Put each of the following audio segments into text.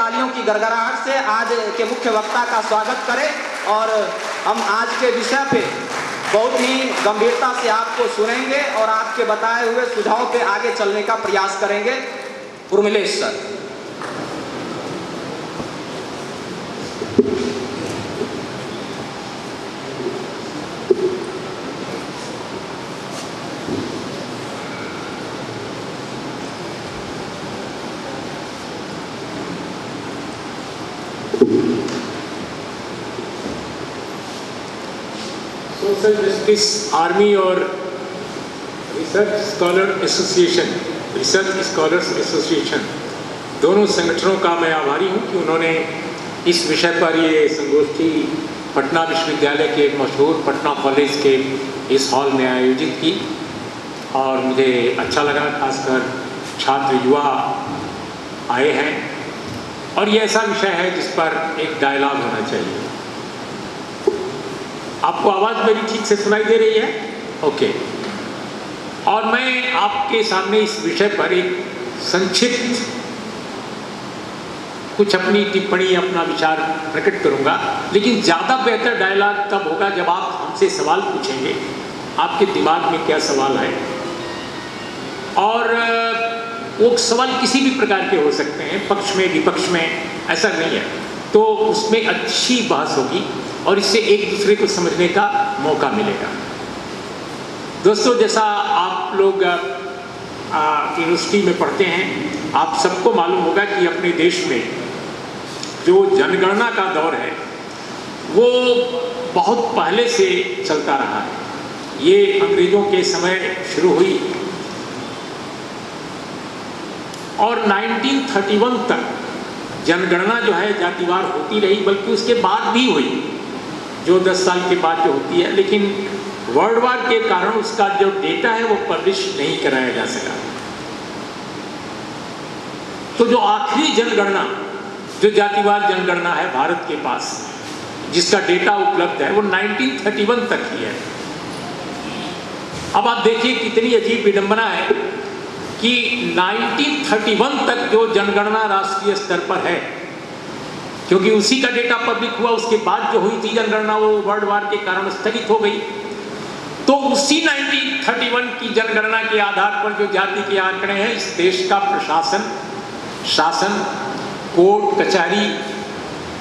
तालियों की गड़गड़ाहट से आज के मुख्य वक्ता का स्वागत करें और हम आज के विषय पे बहुत ही गंभीरता से आपको सुनेंगे और आपके बताए हुए सुझाव पे आगे चलने का प्रयास करेंगे। Urmilesh sir. Social justice army और रिसर्च स्कॉलर्स एसोसिएशन दोनों संगठनों का मैं आभारी हूं कि उन्होंने इस विषय पर ये संगोष्ठी पटना विश्वविद्यालय के मशहूर पटना कॉलेज के इस हॉल में आयोजित की और मुझे अच्छा लगा, खासकर छात्र युवा आए हैं और ये ऐसा विषय है जिस पर एक डायलॉग होना चाहिए। आपको आवाज़ मेरी ठीक से सुनाई दे रही है? ओके। और मैं आपके सामने इस विषय पर एक संक्षिप्त कुछ अपनी टिप्पणी, अपना विचार प्रकट करूंगा, लेकिन ज़्यादा बेहतर डायलॉग तब होगा जब आप हमसे सवाल पूछेंगे, आपके दिमाग में क्या सवाल आए। और वो सवाल किसी भी प्रकार के हो सकते हैं, पक्ष में विपक्ष में, ऐसा नहीं है, तो उसमें अच्छी बहस होगी और इससे एक दूसरे को समझने का मौका मिलेगा। दोस्तों, जैसा आप लोग यूनिवर्सिटी में पढ़ते हैं, आप सबको मालूम होगा कि अपने देश में जो जनगणना का दौर है वो बहुत पहले से चलता रहा है। ये अंग्रेज़ों के समय शुरू हुई और 1931 तक जनगणना जो है जातिवार होती रही, बल्कि उसके बाद भी हुई, जो 10 साल के बाद जो होती है, लेकिन वर्ल्ड वार के कारण उसका जो डेटा है वो पब्लिश नहीं कराया जा सका। तो जो आखिरी जनगणना, जो जातिवार जनगणना है भारत के पास, जिसका डेटा उपलब्ध है, वो 1931 तक ही है। अब आप देखिए कितनी अजीब विडंबना है कि 1931 तक जो जनगणना राष्ट्रीय स्तर पर है, क्योंकि उसी का डेटा पब्लिक हुआ, उसके बाद जो हुई थी जनगणना वो वर्ल्ड वार के कारण स्थगित हो गई। तो उसी 1931 की जनगणना के आधार पर जो जाति के आंकड़े हैं, इस देश का प्रशासन, शासन, कोर्ट कचहरी,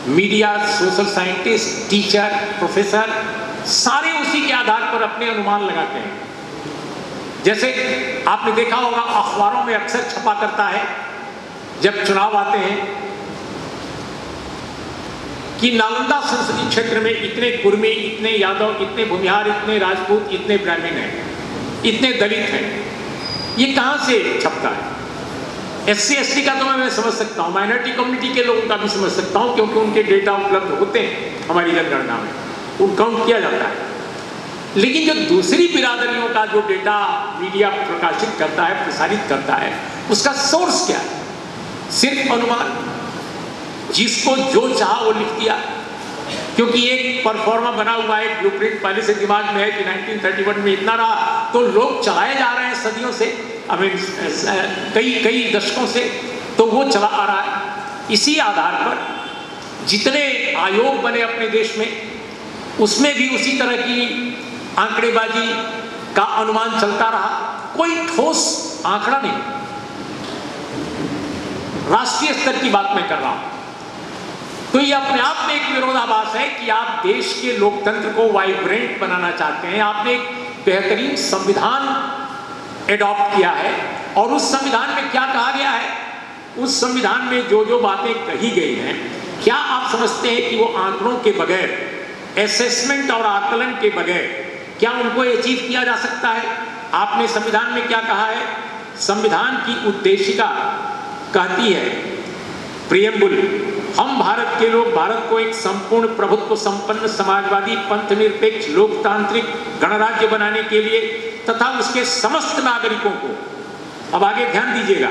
media, social scientist, teacher, professor, सारे उसी के आधार पर अपने अनुमान लगाते हैं। जैसे आपने देखा होगा अखबारों में अक्सर छपा करता है जब चुनाव आते हैं कि नालंदा संसदीय क्षेत्र में इतने कुर्मी, इतने यादव, इतने भूमिहार, इतने राजपूत, इतने ब्राह्मण हैं, इतने दलित हैं। ये कहाँ से छपता है? SC ST का तो मैं समझ सकता हूँ, माइनॉरिटी कम्युनिटी के लोगों का भी समझ सकता हूँ, क्योंकि उनके डेटा उपलब्ध होते हैं हमारी जनगणना में, उन काउंट किया जाता है। लेकिन जो दूसरी बिरादरियों का जो डेटा मीडिया प्रकाशित करता है, प्रसारित करता है, उसका सोर्स क्या है? सिर्फ अनुमान, जिसको जो चाहा वो लिख दिया, क्योंकि एक परफॉर्मा बना हुआ है, ब्लूप्रिंट पहले से दिमाग में है कि 1931 में इतना रहा, तो लोग चलाए जा रहे हैं सदियों से, कई दशकों से, तो वो चला आ रहा है। इसी आधार पर जितने आयोग बने अपने देश में, उसमें भी उसी तरह की आंकड़ेबाजी का अनुमान चलता रहा, कोई ठोस आंकड़ा नहीं। राष्ट्रीय स्तर की बात मैं कर रहा हूं, तो ये अपने आप में एक विरोधाभास है कि आप देश के लोकतंत्र को वाइब्रेंट बनाना चाहते हैं, आपने एक बेहतरीन संविधान एडॉप्ट किया है और उस संविधान में क्या कहा गया है, उस संविधान में जो जो बातें कही गई हैं, क्या आप समझते हैं कि वो आंकड़ों के बगैर, असेसमेंट और आकलन के बगैर क्या उनको अचीव किया जा सकता है? आपने संविधान में क्या कहा है? संविधान की उद्देशिका कहती है, प्रियम्बुल, हम भारत के लोग भारत को एक संपूर्ण प्रभुत्व संपन्न समाजवादी पंथ निरपेक्ष लोकतांत्रिक गणराज्य बनाने के लिए तथा उसके समस्त नागरिकों को, अब आगे ध्यान दीजिएगा,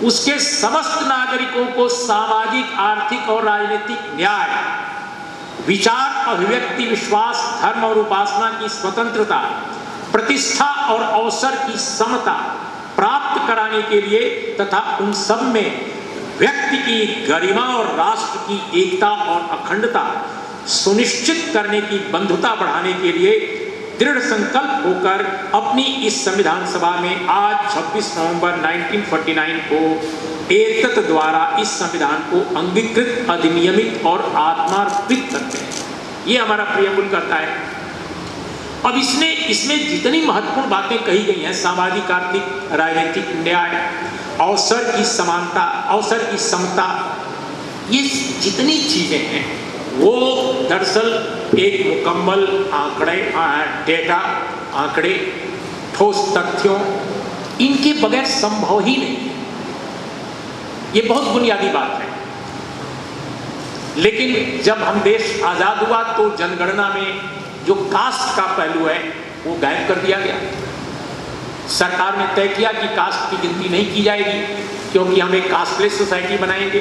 उसके समस्त नागरिकों को सामाजिक, आर्थिक और राजनीतिक न्याय, विचार, अभिव्यक्ति, विश्वास, धर्म और उपासना की स्वतंत्रता, प्रतिष्ठा और अवसर की समता प्राप्त कराने के लिए तथा उन सब में व्यक्ति की गरिमा और राष्ट्र की एकता और अखंडता सुनिश्चित करने की बंधुता बढ़ाने के लिए दृढ़ संकल्प होकर अपनी इस संविधान सभा में आज 26 नवंबर 1949 को एकता द्वारा इस संविधान को अंगीकृत, अधिनियमित और आत्मार्पित करते हैं। ये हमारा प्रियम्बल करता है। अब इसमें जितनी महत्वपूर्ण बातें कही गई हैं, सामाजिक, आर्थिक, राजनीतिक न्याय, अवसर की समानता, अवसर की समता, ये जितनी चीजें हैं वो दरअसल एक मुकम्मल आंकड़े, ठोस तथ्यों, इनके बगैर संभव ही नहीं है। ये बहुत बुनियादी बात है। लेकिन जब हम देश आजाद हुआ तो जनगणना में जो कास्ट का पहलू है वो गायब कर दिया गया। सरकार ने तय किया कि कास्ट की गिनती नहीं की जाएगी क्योंकि हम एक कास्टलेस सोसाइटी बनाएंगे।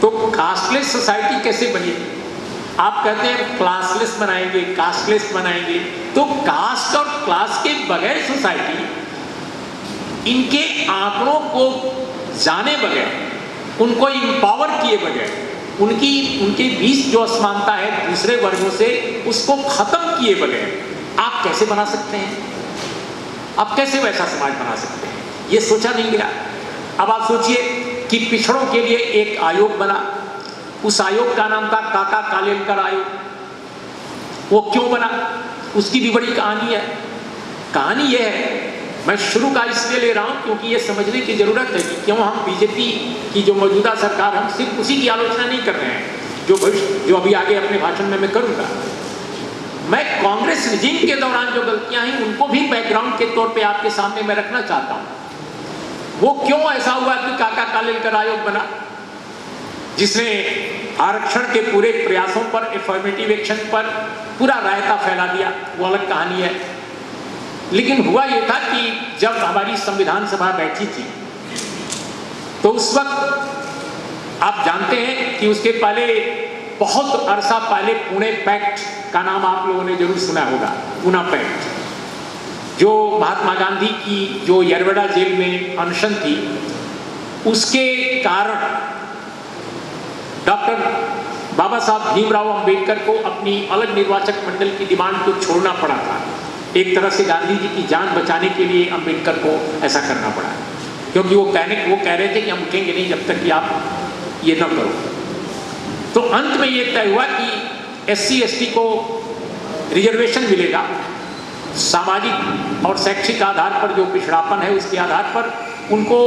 तो कास्टलेस सोसाइटी कैसे बनेगी? आप कहते हैं क्लासलेस बनाएंगे, कास्टलेस बनाएंगे, तो कास्ट और क्लास के बगैर सोसाइटी, इनके आंकड़ों को जाने बगैर, उनको इंपावर किए बगैर, उनके बीच जो असमानता है दूसरे वर्गों से, उसको खत्म किए बगैर आप कैसे बना सकते हैं? आप कैसे वैसा समाज बना सकते हैं? ये सोचा नहीं गया। अब आप सोचिए कि पिछड़ों के लिए एक आयोग बना, उस आयोग का नाम था काका कालेलकर आयोग। वो क्यों बना, उसकी भी बड़ी कहानी है। कहानी यह है, मैं शुरू का इसलिए ले रहा हूं क्योंकि ये समझने की जरूरत है कि क्यों हम बीजेपी की जो मौजूदा सरकार, हम सिर्फ उसी की आलोचना नहीं कर रहे हैं जो अभी आगे अपने भाषण में मैं करूंगा। मैं कांग्रेस रिजीम के दौरान जो गलतियां हैं उनको भी बैकग्राउंड के तौर पे आपके सामने मैं रखना चाहता हूं। वो क्यों ऐसा हुआ कि काका कालेलकर आयोग बना, जिसने आरक्षण के पूरे प्रयासों पर, एफर्मेटिव एक्शन पर पूरा रायता फैला दिया, वो अलग कहानी है। लेकिन हुआ ये था कि जब हमारी संविधान सभा बैठी थी तो उस वक्त आप जानते हैं कि उसके पहले, बहुत अरसा पहले, पुणे पैक्ट का नाम आप लोगों ने जरूर सुना होगा। पूना पैक्ट, जो महात्मा गांधी की जो येरवड़ा जेल में अनशन थी, उसके कारण डॉक्टर बाबा साहब भीमराव अंबेडकर को अपनी अलग निर्वाचक मंडल की डिमांड को छोड़ना पड़ा था। एक तरह से गांधी जी की जान बचाने के लिए अंबेडकर को ऐसा करना पड़ा, क्योंकि वो कह रहे थे कि हम उठेंगे नहीं जब तक कि आप ये न करो। तो अंत में ये तय हुआ कि SC ST को रिजर्वेशन मिलेगा, सामाजिक और शैक्षिक आधार पर जो पिछड़ापन है उसके आधार पर उनको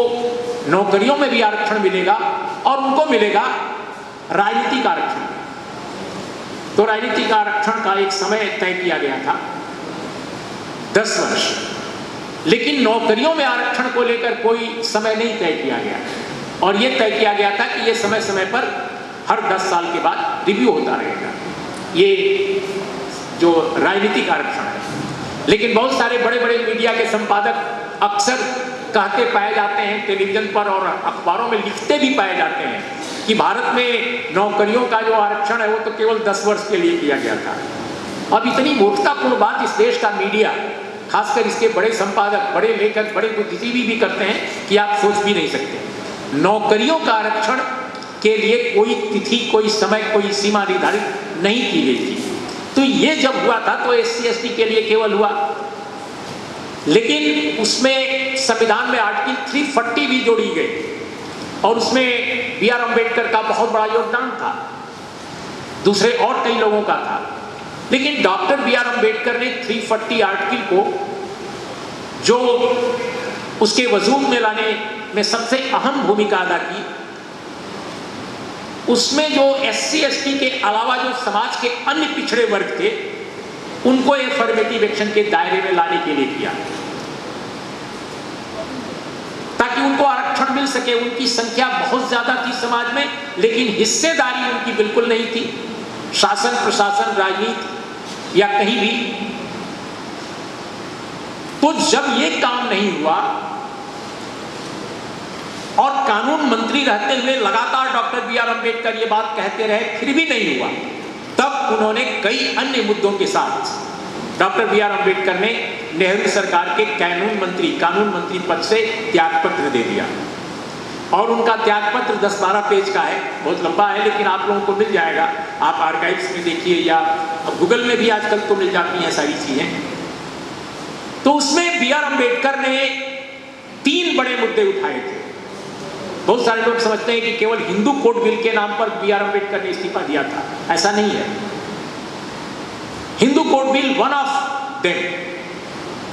नौकरियों में भी आरक्षण मिलेगा और उनको मिलेगा राजनीतिक आरक्षण। तो राजनीतिक आरक्षण का एक समय तय किया गया था, 10 वर्ष। लेकिन नौकरियों में आरक्षण को लेकर कोई समय नहीं तय किया गया, और यह तय किया गया था कि यह समय समय पर हर 10 साल के बाद रिव्यू होता रहेगा, ये जो राजनीतिक आरक्षण है। लेकिन बहुत सारे बड़े बड़े मीडिया के संपादक अक्सर कहते पाए जाते हैं, टेलीविजन पर और अखबारों में लिखते भी पाए जाते हैं कि भारत में नौकरियों का जो आरक्षण है वो तो केवल 10 वर्ष के लिए किया गया था। अब इतनी मूर्खतापूर्ण बात इस देश का मीडिया, खासकर इसके बड़े संपादक, बड़े लेखक, बड़े बुद्धिजीवी भी करते हैं कि आप सोच भी नहीं सकते। नौकरियों का आरक्षण के लिए कोई तिथि, कोई समय, कोई सीमा निर्धारित नहीं की गई थी। तो ये जब हुआ था तो SC ST के लिए केवल हुआ, लेकिन उसमें संविधान में आर्टिकल 340 भी जोड़ी गई और उसमें BR अम्बेडकर का बहुत बड़ा योगदान था, दूसरे और कई लोगों का था। लेकिन डॉक्टर BR अम्बेडकर ने 340 आर्टिकल को, जो उसके वजूद में लाने में सबसे अहम भूमिका अदा की, उसमें जो SC ST के अलावा जो समाज के अन्य पिछड़े वर्ग थे उनको एफर्मेटिव एक्शन के दायरे में लाने के लिए किया, ताकि उनको आरक्षण मिल सके। उनकी संख्या बहुत ज्यादा थी समाज में, लेकिन हिस्सेदारी उनकी बिल्कुल नहीं थी, शासन, प्रशासन, राजनीति या कहीं भी। तो जब ये काम नहीं हुआ और कानून मंत्री रहते हुए लगातार डॉक्टर BR अम्बेडकर ये बात कहते रहे, फिर भी नहीं हुआ, तब उन्होंने कई अन्य मुद्दों के साथ डॉक्टर BR अम्बेडकर ने नेहरू सरकार के कानून मंत्री पद से त्यागपत्र दे दिया। और उनका त्यागपत्र 10-12 पेज का है, बहुत लंबा है, लेकिन आप लोगों को मिल जाएगा। आप आर्काइव्स में देखिए या गूगल में भी आजकल तो मिल जाती हैं सारी चीजें। तो उसमें बी आर अम्बेडकर ने 3 बड़े मुद्दे उठाए थे। बहुत सारे लोग समझते हैं कि केवल हिंदू कोड बिल के नाम पर बी आर अम्बेडकर ने इस्तीफा दिया था, ऐसा नहीं है। Hindu code bill one of them,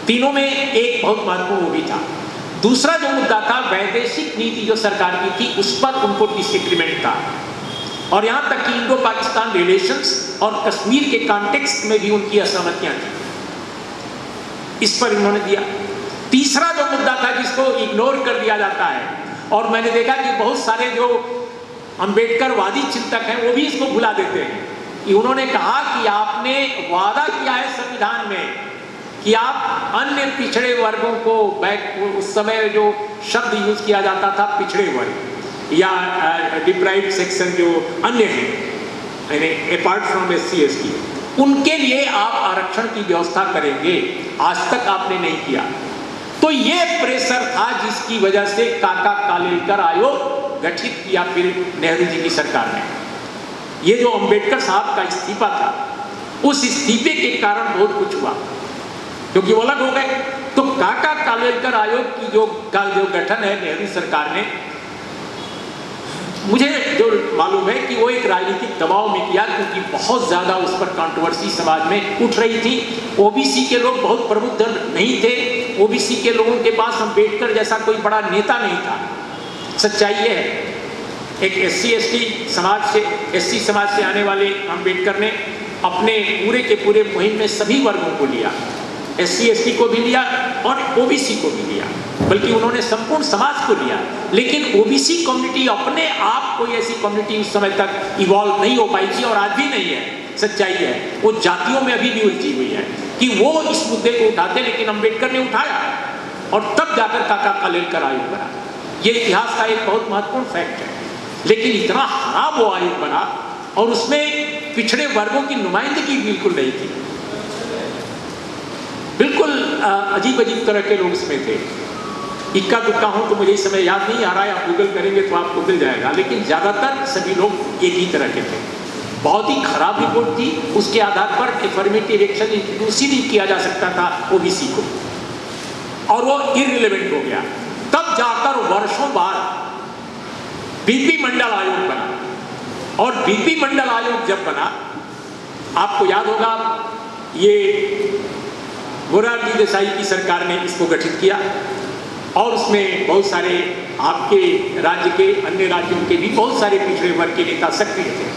तीनों में एक बहुत महत्वपूर्ण वो भी था। दूसरा जो मुद्दा था वैदेशिक नीति जो सरकार की थी, उस पर उनको डिसएग्रीमेंट था, और यहां तक कि इंडो पाकिस्तान रिलेशंस और कश्मीर के कॉन्टेक्स्ट में भी उनकी असहमतियां थी, इस पर इन्होंने दिया। तीसरा जो मुद्दा था जिसको इग्नोर कर दिया जाता है, और मैंने देखा कि बहुत सारे जो अम्बेडकरवादी चिंतक हैं वो भी इसको भुला देते हैं, कि उन्होंने कहा कि आपने वादा किया है संविधान में कि आप अन्य पिछड़े वर्गों को, उस समय जो शब्द यूज किया जाता था पिछड़े वर्ग या डिप्राइव्ड सेक्शन जो अन्य हैं, यानी अपार्ट फ्रॉम SC/ST, उनके लिए आप आरक्षण की व्यवस्था करेंगे। आज तक आपने नहीं किया। तो ये प्रेशर था जिसकी वजह से काका कालेलकर आयोग गठित किया फिर नेहरू जी की सरकार ने। ये जो अम्बेडकर साहब का इस्तीफा था, उस इस्तीफे के कारण बहुत कुछ हुआ, क्योंकि वो अलग हो गए। तो काका कालेलकर आयोग की जो गठन है नेहरू सरकार ने, मुझे जो मालूम है कि वो एक राजनीतिक दबाव में किया, क्योंकि बहुत ज़्यादा उस पर कंट्रोवर्सी समाज में उठ रही थी। ओबीसी के लोग बहुत प्रबुद्ध नहीं थे, ओबीसी के लोगों के पास अम्बेडकर जैसा कोई बड़ा नेता नहीं था। सच्चाई ये है, एक SC/ST समाज से, SC समाज से आने वाले अम्बेडकर ने अपने पूरे के पूरे मुहिम में सभी वर्गों को लिया, SC/ST को भी लिया और ओबीसी को भी लिया, बल्कि उन्होंने संपूर्ण समाज को लिया। लेकिन ओबीसी कम्युनिटी अपने आप कोई ऐसी कम्युनिटी उस समय तक इवॉल्व नहीं हो पाई थी, और आज भी नहीं है। सच्चाई है, वो जातियों में अभी भी उलझी हुई है कि वो इस मुद्दे को उठाते, लेकिन अम्बेडकर ने उठाया और तब जाकर काका कालेलकर आयोग बना। ये इतिहास का एक बहुत महत्वपूर्ण फैक्ट है। लेकिन इतना खराब वो आयोग बना, और उसमें पिछड़े वर्गों की नुमाइंदगी बिल्कुल नहीं थी। बिल्कुल अजीब अजीब तरह के लोग इसमें थे। इक्का दुक्का हूं तो मुझे इस समय याद नहीं आ रहा है, आप गूगल करेंगे तो आपको मिल जाएगा, लेकिन ज़्यादातर सभी लोग एक ही तरह के थे। बहुत ही खराब रिपोर्ट थी। उसके आधार पर एफर्मेटिव एक्शन इंट्रोड्यूस ही नहीं किया जा सकता था ओबीसी को, और वो इररिलेवेंट हो गया। तब जाकर वर्षों बाद बीपी मंडल आयोग बना, और बीपी मंडल आयोग जब बना, आपको याद होगा, ये मोरारजी देसाई की सरकार ने इसको गठित किया, और उसमें बहुत सारे आपके राज्य के, अन्य राज्यों के भी बहुत सारे पिछड़े वर्ग के नेता सक्रिय थे।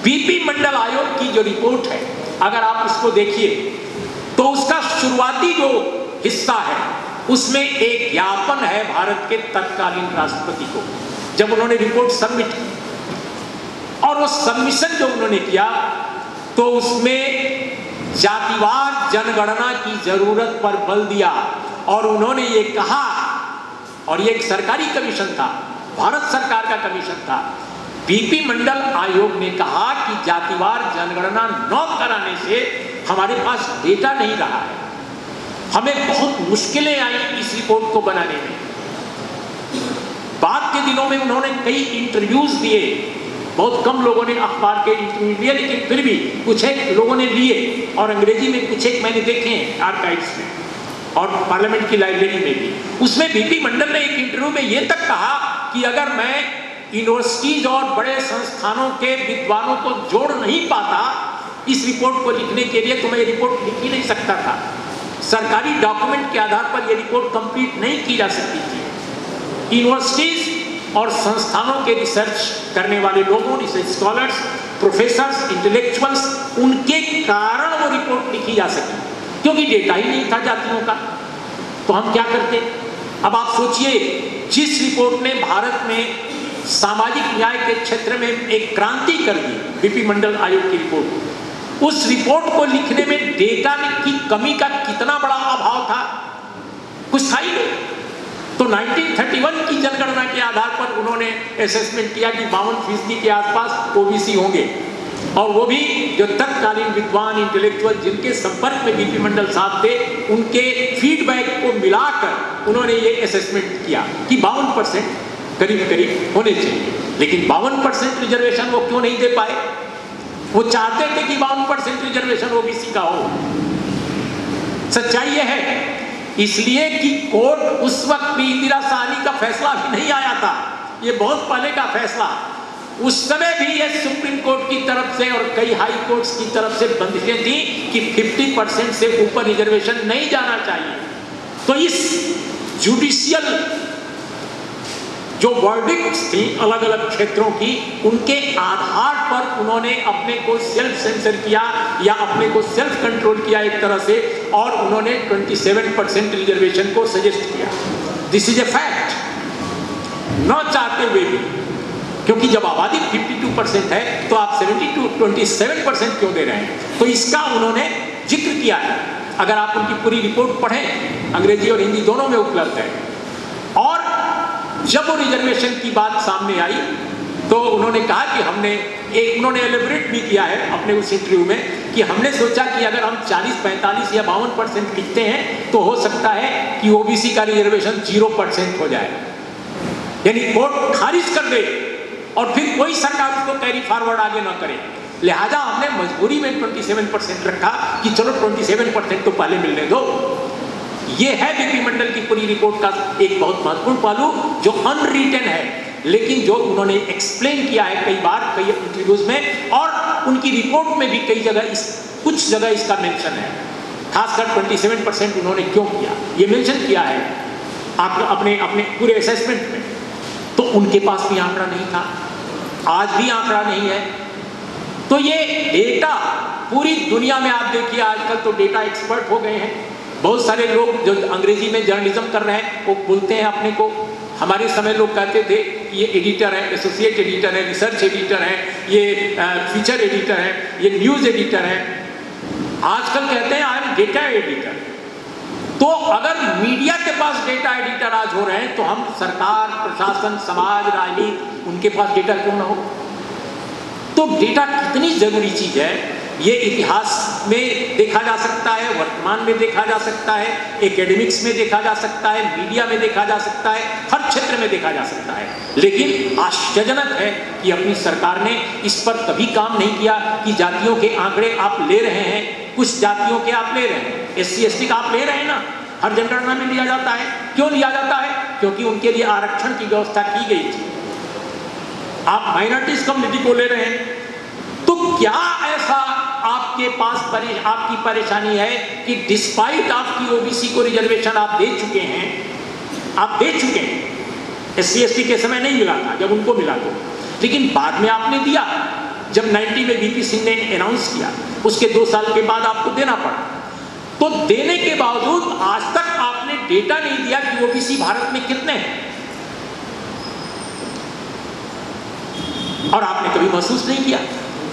बीपी मंडल आयोग की जो रिपोर्ट है, अगर आप उसको देखिए तो उसका शुरुआती जो हिस्सा है उसमें एक ज्ञापन है भारत के तत्कालीन राष्ट्रपति को, जब उन्होंने रिपोर्ट सबमिट की। और वो सबमिशन जो उन्होंने किया तो उसमें जातिवार जनगणना की जरूरत पर बल दिया, और उन्होंने ये कहा, और ये एक सरकारी कमीशन था, भारत सरकार का कमीशन था, बीपी मंडल आयोग ने कहा कि जातिवार जनगणना न कराने से हमारे पास डेटा नहीं रहा है, हमें बहुत मुश्किलें आई इस रिपोर्ट को बनाने में। बाद के दिनों में उन्होंने कई इंटरव्यूज दिए, बहुत कम लोगों ने अखबार के इंटरव्यू लिए, लेकिन फिर भी कुछ एक लोगों ने लिए, और अंग्रेजी में कुछ एक मैंने देखे हैं आर्काइव्स में और पार्लियामेंट की लाइब्रेरी में भी। उसमें बीपी मंडल ने एक इंटरव्यू में ये तक कहा कि अगर मैं यूनिवर्सिटीज और बड़े संस्थानों के विद्वानों को जोड़ नहीं पाता इस रिपोर्ट को लिखने के लिए, तो मैं ये रिपोर्ट लिख ही नहीं सकता था। सरकारी डॉक्यूमेंट के आधार पर यह रिपोर्ट कंप्लीट नहीं की जा सकती थी। यूनिवर्सिटीज और संस्थानों के रिसर्च करने वाले लोगों, रिसर्च स्कॉलर्स, प्रोफेसर्स, इंटेलेक्चुअल्स, उनके कारण वो रिपोर्ट लिखी जा सकी, क्योंकि डेटा ही नहीं था जातियों का। तो हम क्या करते? अब आप सोचिए, जिस रिपोर्ट ने भारत में सामाजिक न्याय के क्षेत्र में एक क्रांति कर दी, बीपी मंडल आयोग की रिपोर्ट, उस रिपोर्ट को लिखने में डेटा की कमी का कितना बड़ा अभाव था, कुछ था ही नहीं। तो 1931 की जनगणना के आधार पर उन्होंने असेसमेंट किया कि 52% के आसपास ओबीसी होंगे, और वो भी जो तत्कालीन विद्वान, इंटेलेक्चुअल जिनके संपर्क में बीपी मंडल साहब थे, उनके फीडबैक को मिलाकर उन्होंने ये असेसमेंट किया कि 52% करीब करीब होने चाहिए। लेकिन 52% रिजर्वेशन वो क्यों नहीं दे पाए? वो चाहते थे कि 52% रिजर्वेशन ओबीसी का हो। सच्चाई यह है इसलिए कि कोर्ट उस वक्त भी इंदिरा साहनी का फैसला भी नहीं आया था, ये बहुत पहले का फैसला। उस समय भी ये सुप्रीम कोर्ट की तरफ से और कई हाई कोर्ट्स की तरफ से बंदिशें थी कि 50% से ऊपर रिजर्वेशन नहीं जाना चाहिए। तो इस जुडिशियल जो वर्डिक्ट्स थी अलग अलग क्षेत्रों की, उनके आधार पर उन्होंने अपने को सेल्फ सेंसर किया या अपने को सेल्फ कंट्रोल किया एक तरह से, और उन्होंने 27% रिजर्वेशन को सजेस्ट किया। दिस इज ए फैक्ट, न चाहते हुए भी, क्योंकि जब आबादी 52% है तो आप 27% क्यों दे रहे हैं? तो इसका उन्होंने जिक्र किया है। अगर आप उनकी पूरी रिपोर्ट पढ़ें, अंग्रेजी और हिंदी दोनों में उपलब्ध है। और जब वो रिजर्वेशन की बात सामने आई तो उन्होंने कहा कि उन्होंने एलिब्रेट भी किया है अपने उस इंटरव्यू में कि हमने सोचा कि अगर हम 40, 45 या 52% लिखते हैं तो हो सकता है कि ओबीसी का रिजर्वेशन 0% हो जाए, यानी कोर्ट खारिज कर दे और फिर कोई सरकार उसको कैरी फॉरवर्ड आगे ना करे। लिहाजा हमने मजबूरी में 27% रखा कि चलो 27% तो पहले मिलने दो। ये है विधि मंडल की पूरी रिपोर्ट का एक बहुत महत्वपूर्ण पहलू जो अनरिटन है, लेकिन जो उन्होंने एक्सप्लेन किया है कई बार कई इंटरव्यूज में, और उनकी रिपोर्ट में भी कुछ जगह इसका मेंशन है। खासकर 27% उन्होंने क्यों किया ये मेंशन किया है अपने पूरे असेसमेंट में। तो उनके पास भी आंकड़ा नहीं था, आज भी आंकड़ा नहीं है। तो ये डेटा पूरी दुनिया में आप देखिए, आजकल तो डेटा एक्सपर्ट हो गए हैं। बहुत सारे लोग जो अंग्रेजी में जर्नलिज्म कर रहे हैं वो बोलते हैं अपने को, हमारे समय लोग कहते थे कि ये एडिटर है, एसोसिएट एडिटर है, रिसर्च एडिटर है, ये फीचर एडिटर है, ये न्यूज़ एडिटर है। आजकल कहते हैं आई एम डेटा एडिटर। तो अगर मीडिया के पास डेटा एडिटर आज हो रहे हैं तो हम सरकार, प्रशासन, समाज, राजनीति, उनके पास डेटा क्यों ना हो? तो डेटा कितनी जरूरी चीज है ये इतिहास में देखा जा सकता है, वर्तमान में देखा जा सकता है, एकेडमिक्स में देखा जा सकता है, मीडिया में देखा जा सकता है, हर क्षेत्र में देखा जा सकता है। लेकिन आश्चर्यजनक है कि अपनी सरकार ने इस पर कभी काम नहीं किया कि जातियों के आंकड़े आप ले रहे हैं, कुछ जातियों के आप ले रहे हैं, SC ST का आप ले रहे हैं ना, हर जनगणना में लिया जाता है। क्यों लिया जाता है? क्योंकि उनके लिए आरक्षण की व्यवस्था की गई थी। आप माइनॉरिटीज कम्युनिटी को ले रहे हैं, तो क्या ऐसा आपके पास आपकी परेशानी है कि डिस्पाइट आपकी ओबीसी को रिजर्वेशन आप दे चुके हैं, SC ST के समय नहीं मिला था जब उनको मिला तो, लेकिन बाद में आपने दिया। जब 90 में VP सिंह ने अनाउंस किया, उसके 2 साल के बाद आपको देना पड़ा। तो देने के बावजूद आज तक आपने डेटा नहीं दिया कि ओबीसी भारत में कितने हैं, और आपने कभी महसूस नहीं किया,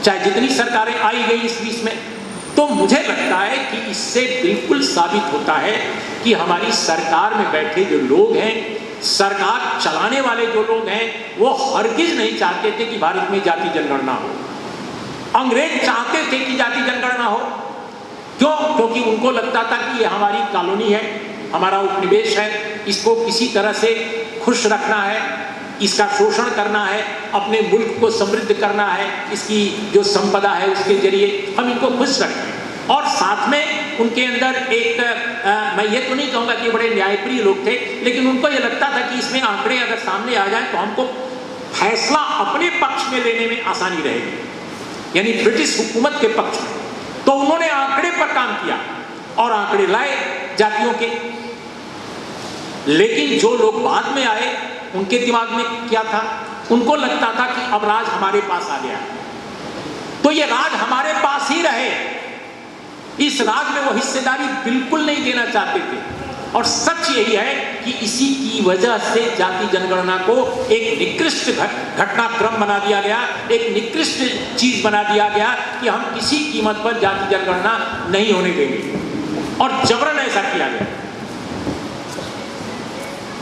चाहे जितनी सरकारें आई गई इस बीच में। तो मुझे लगता है कि इससे बिल्कुल साबित होता है कि हमारी सरकार में बैठे जो लोग हैं, सरकार चलाने वाले जो लोग हैं, वो हरगिज नहीं चाहते थे कि भारत में जाति जनगणना हो। अंग्रेज चाहते थे कि जाति जनगणना हो। क्यों? क्योंकि उनको लगता था कि ये हमारी कॉलोनी है, हमारा उपनिवेश है, इसको किसी तरह से खुश रखना है, इसका शोषण करना है, अपने मुल्क को समृद्ध करना है, इसकी जो संपदा है उसके जरिए हम इनको खुश रखें। और साथ में उनके अंदर एक मैं ये तो नहीं कहूँगा कि बड़े न्यायप्रिय लोग थे, लेकिन उनको ये लगता था कि इसमें आंकड़े अगर सामने आ जाए तो हमको फैसला अपने पक्ष में लेने में आसानी रहेगी, यानी ब्रिटिश हुकूमत के पक्ष में। तो उन्होंने आंकड़े पर काम किया और आंकड़े लाए जातियों के। लेकिन जो लोग बाद में आए उनके दिमाग में क्या था? उनको लगता था कि अब राज हमारे पास आ गया, तो ये राज हमारे पास ही रहे। इस राज में वो हिस्सेदारी बिल्कुल नहीं देना चाहते थे। और सच यही है कि इसी की वजह से जाति जनगणना को एक निकृष्ट घटनाक्रम बना दिया गया, एक निकृष्ट चीज बना दिया गया कि हम किसी कीमत पर जाति जनगणना नहीं होने देंगे, और जबरन ऐसा किया गया।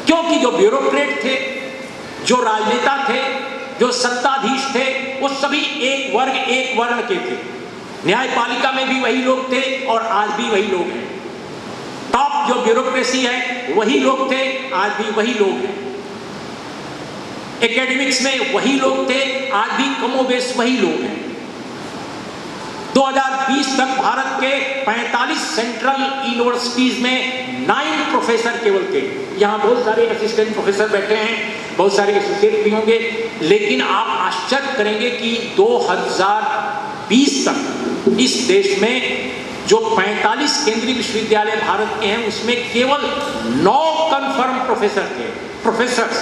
क्योंकि जो ब्यूरोक्रेट थे, जो राजनेता थे, जो सत्ताधीश थे, वो सभी एक वर्ग एक वर्ण के थे। न्यायपालिका में भी वही लोग थे और आज भी वही लोग हैं। अब जो ब्यूरोक्रेसी है वही लोग थे, आज भी वही लोग हैं। एकेडमिक्स में वही लोग थे, आज भी कमोबेश वही लोग हैं। 2020 तक भारत के 45 सेंट्रल यूनिवर्सिटीज में 9 प्रोफेसर केवल थे। यहाँ बहुत सारे असिस्टेंट प्रोफेसर बैठे हैं, बहुत सारे एसोसिएट भी होंगे, लेकिन आप आश्चर्य करेंगे कि 2020 तक इस देश में जो 45 केंद्रीय विश्वविद्यालय भारत के हैं उसमें केवल 9 कन्फर्म प्रोफेसर थे। प्रोफेसर्स,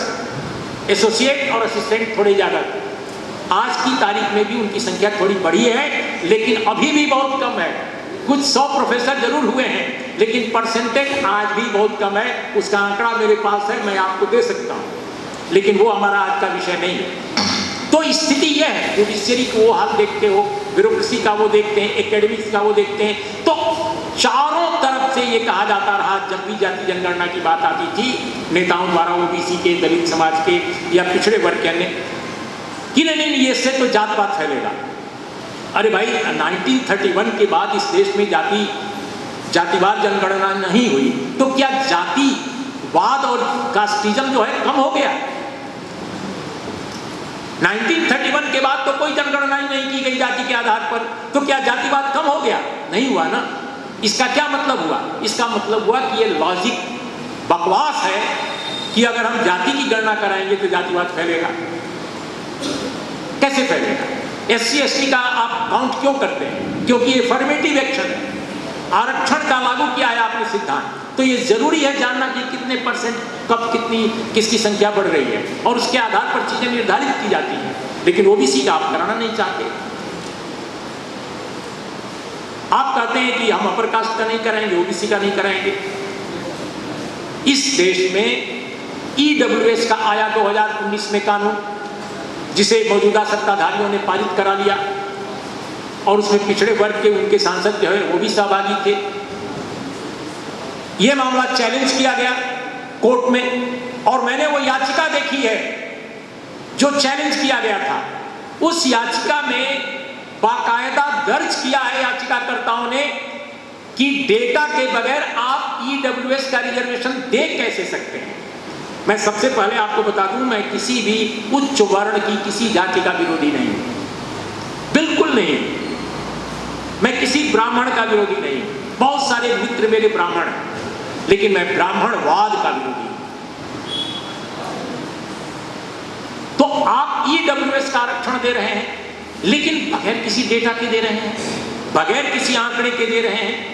एसोसिएट और असिस्टेंट थोड़े ज़्यादा थे। आज की तारीख में भी उनकी संख्या थोड़ी बढ़ी है, लेकिन अभी भी बहुत कम है। कुछ 100 प्रोफेसर जरूर हुए हैं, लेकिन परसेंटेज आज भी बहुत कम है। उसका आंकड़ा मेरे पास है, मैं आपको दे सकता हूँ, लेकिन वो हमारा आज का विषय नहीं है। तो स्थिति यह है, जुडिशियरी को वो हाल देखते हो, ब्यूरोक्रेसी का वो देखते हैं, एकेडमिक्स का वो देखते हैं। तो चारों तरफ से ये कहा जाता रहा, जब भी जाति जनगणना की बात आती थी नेताओं द्वारा, ओबीसी के, दलित समाज के या पिछड़े वर्ग के अन्य, कि नहीं ये इससे तो जातवाद फैलेगा। अरे भाई, 1931 के बाद इस देश में जातिवाद जनगणना नहीं हुई, तो क्या जातिवाद और कास्टिज्म जो है कम हो गया? 1931 के बाद तो कोई जनगणना ही नहीं की गई जाति के आधार पर, तो क्या जातिवाद कम हो गया? नहीं हुआ ना। इसका क्या मतलब हुआ? इसका मतलब हुआ कि ये लॉजिक बकवास है कि अगर हम जाति की गणना कराएंगे तो जातिवाद फैलेगा। कैसे फैलेगा? SC ST का आप काउंट क्यों करते हैं? क्योंकि ये फॉर्मेटिव एक्शन है। आरक्षण का लागू किया है आपने सिद्धांत, तो ये जरूरी है जानना कि कितने परसेंट कब किसकी संख्या बढ़ रही है, और उसके आधार पर चीजें निर्धारित की जाती हैं। लेकिन ओबीसी का आप कराना नहीं चाहते। आप कहते हैं कि हम अपर कास्ट का नहीं कराएंगे, ओबीसी का नहीं कराएंगे। इस देश में EWS का आया 2019 में कानून, जिसे मौजूदा सत्ताधारियों ने पारित करा लिया, और उसमें पिछड़े वर्ग के उनके सांसद जो है वो भी सहभागी थे। यह मामला चैलेंज किया गया कोर्ट में, और मैंने वो याचिका देखी है जो चैलेंज किया गया था। उस याचिका में बाकायदा दर्ज किया है याचिकाकर्ताओं ने कि डेटा के बगैर आप EWS का रिजर्वेशन दे कैसे सकते हैं। मैं सबसे पहले आपको बता दूं, मैं किसी भी उच्च वर्ण की किसी जाति का विरोधी नहीं हूं, बिल्कुल नहीं। मैं किसी ब्राह्मण का विरोधी नहीं हूं, बहुत सारे मित्र मेरे ब्राह्मण हैं, लेकिन मैं ब्राह्मणवाद का विरोधी हूं। तो आप EWS का आरक्षण दे रहे हैं, लेकिन बगैर किसी डेटा के दे रहे हैं, बगैर किसी आंकड़े के दे रहे हैं।